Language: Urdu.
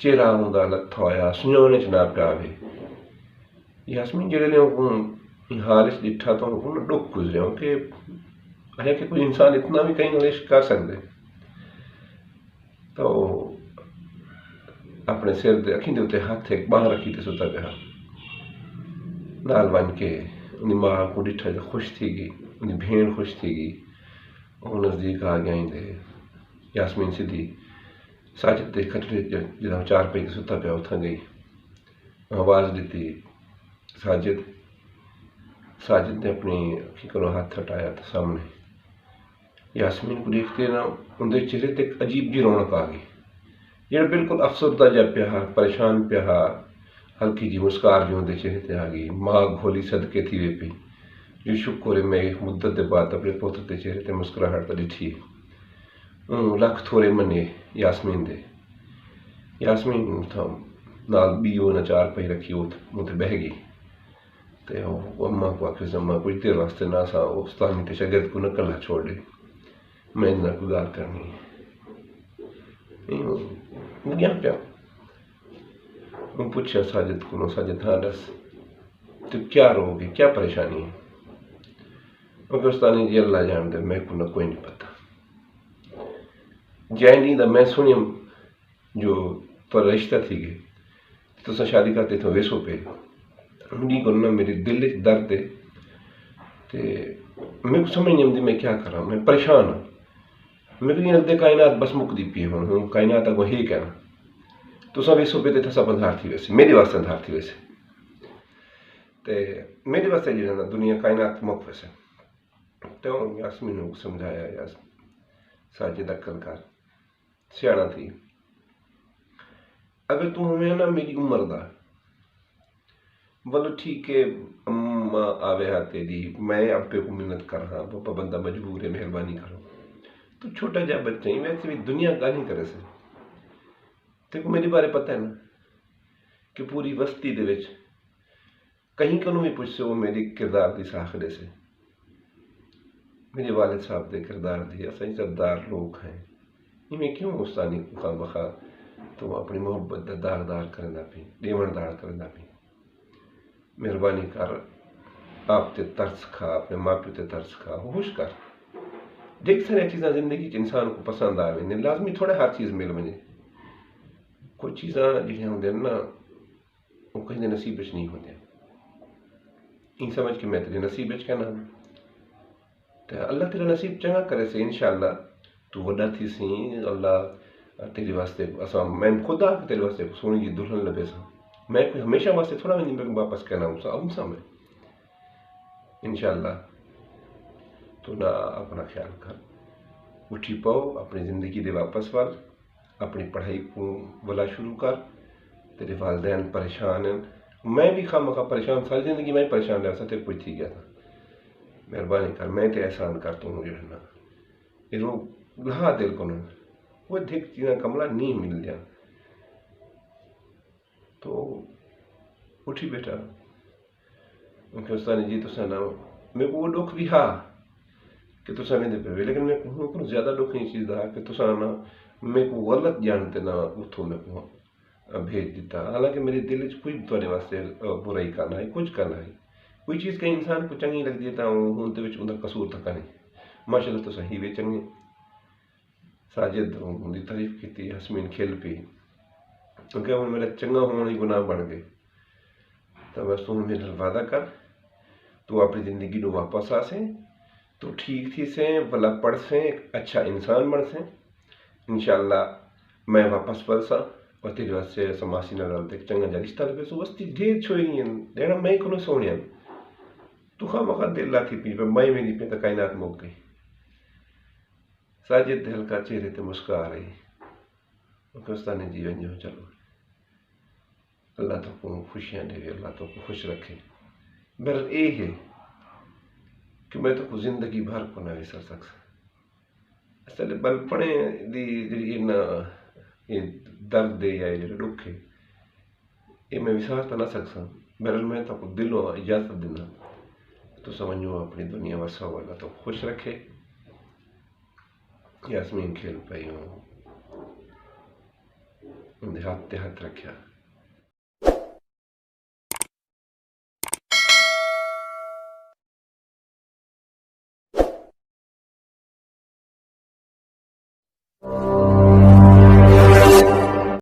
چہرہ ہوندا لتھا ہویا سنجونے چ نہ پیا وے یاسمین جڑے حال اس ڈٹھا تو انہوں ڈک گزرے کہ ہے کہ کوئی انسان اتنا بھی کہیں نہ عشق کر سکتے تو اپنے سر دے اکھیں دے اتنے ہاتھ ایک باہ رکھی تے ستا پیا نال بن کے انہی ماں کو ڈٹھا جو خوش تھی گئی انہی بھیڑ خوش تھی گئی وہ نزدیک آ گئیں دے یاسمین سدھی ساجد دے کھٹڑے جدوں چار پئی تے ستا پیا اتھاں گئی آواز دیتی ساجد نے اپنی اکھی کو ہاتھ ہٹایا تو سامنے یاسمین کو دیکھتے نا اندر چہرے تے ایک عجیب جی رونق آ گئی جڑا بالکل افسردہ جا پیا پریشان پیا ہلکی جی مسکار جو اندر چہرے تے آ گئی ماں گھولی صدقے تھی وے پئی جو شکر ہے میں ایک مدت دے بعد اپنے پوتر تے چہرے تے مسکراہٹ ڈٹھی لکھ تھوڑے منے یاسمین تھا نال بیو نہ چار پئی رکھی وہ تے بہ گئی تے اماں کو آخر اماں کچھ دیر واسطے نہ سا استانی تے شاگرد کو نہ کلا چھوڑ دے میں نہ کوئی گال کرنی گیا پیا پوچھا ساجد کو ساجد ہاں دس تو کیا رو گی کیا پریشانی ہے کیونکہ استانی جی اللہ جان دے میں کو نہ کوئی نہیں پتا جائیں نہیں دا میں سنیم جو تو رشتہ تھی گئے تو سا شادی کرتے تھے ویسو پہ انہیں کو نہ میری دل درد ہے تے میں کو سمجھ نہیں آتی میں کیا کراں میں پریشان ہوں میں کو نہیں لگتا کائنات بس مک دی پی ہوں کائنات اگو ہے کہنا تو سا ویسو پہ تے سب اندھار تھی ویسے میرے واسطے اندھار تھی ویسے تے میرے واسطے جو ہے دنیا کائنات مک ویسے تو یاسمین کو سمجھایا ساجد عقل کر سیاڑا تھی اگر تو ہمیں نا میری عمر دا بولو ٹھیک ہے اماں آوے ہاتھے دی میں ابے کو منت کر ہاں پاپا بندہ مجبور ہے مہربانی کرو تو چھوٹا جا بچہ ہی ویسے بھی دنیا کا نہیں کرے سے تے کو میرے بارے پتہ ہے نا کہ پوری وسطی دے وچ کہیں کنوں بھی پوچھ سے وہ میری کردار دی ساخرے سے میرے والد صاحب دے کردار دی اساں عزتدار لوگ ہیں میں کیوں استانی کو خواہ بخواہ تو اپنی محبت داغدار کرنا پی دیوڑ دار کرنا پی مہربانی کر آپ تے ترس کھا اپنے ماں پیو تے ترس کھا ہوش کر دیکھ سارے چیزاں زندگی انسان کو پسند آئے لازمی تھوڑے ہر چیز مل وجے کوئی چیزاں جہاں ہوں نا وہ کہیں نصیب نہیں ہوتے یہ سمجھ کے میں تیرے نصیب کہنا تو اللہ تیرا نصیب چنگا کرے سے انشاءاللہ تو وڈا تھی سی اللہ تیرے واسطے اساں میں خدا تیرے واسطے سونی جی دلہن لبے سا میں کوئی ہمیشہ واسطے تھوڑا میں واپس کہنا ہوں سا میں انشاءاللہ تو نہ اپنا خیال کر اٹھی پاؤ اپنی زندگی دے واپس وال اپنی پڑھائی کو بلا شروع کر تیرے والدین پریشان ہیں میں بھی خواہ مخواہ پریشان ساری زندگی میں پریشان رہا سا تے کوئی تھی گیا تھا مہربانی کر میں تے احسان کرتا ہوں جو ہے نا یہ روگ لہا دل کو نا وہ دیکھ چیزاں کملہ نہیں مل جا تو اٹھی بیٹا کیونکہ استانی جی تو سا نا میں کو وہ دکھ بھی ہاں کہ تو سا میں دے پہ لیکن میں کو زیادہ دکھ نہیں چیز دا کہ تو سا نا میں کو غلط جانتے نا اتھو میں کو بھیج دیتا حالانکہ میرے دل کوئی تھوڑے واسطے برائی کرنا ہے کچھ کرنا ہے کوئی چیز کہ انسان کو چنگی لگتی ہے تو ہوں تو اندر قصور تک نہیں ماشاء اللہ تو صحیح بھی چنگے ساجد ان تعریف کی تھی یاسمین کھیل پی کیونکہ وہ میرا چنگا ہونا ہی گناہ بن گئے تو بس تو میرا وعدہ کر تو اپنی زندگی کو واپس آ سیں تو ٹھیک تھی سے بلا پڑھ سیں ایک اچھا انسان بن سیں انشاءاللہ میں واپس پڑھ سا اور تیرے واسطے سماسی نہ ڈالتے چنگا جا رشتہ لگے سو وستی ڈھیر چھوئی نہیں ہیں دینا میں کو سونے تو خواہ مخواہ دل لاتی پی پہ میں میری پہ تو کائنات مک گئی ساجد دل کا چہرے تے مسکا رہی کیونکہ استانی جی ونجو چلو اللہ تو کو خوشیاں دے اللہ تو کو خوش رکھے بہرحال یہ ہے کہ میں تو کو زندگی بھر کو نہ وسر سکسا اصل بلپنے دی جی یہ درد دے یا یہ دکھ ہے یہ میں وسار تو نہ سکسا بہرحال میں تو کو دلوں اجازت دینا تو سمجھو اپنی دنیا وسا والا تو خوش رکھے یاسمین کھیل پئی ہوں ਉਹਦੇ ਹੱਥ ਤੇ ਹੱਥ ਰੱਖਿਆ।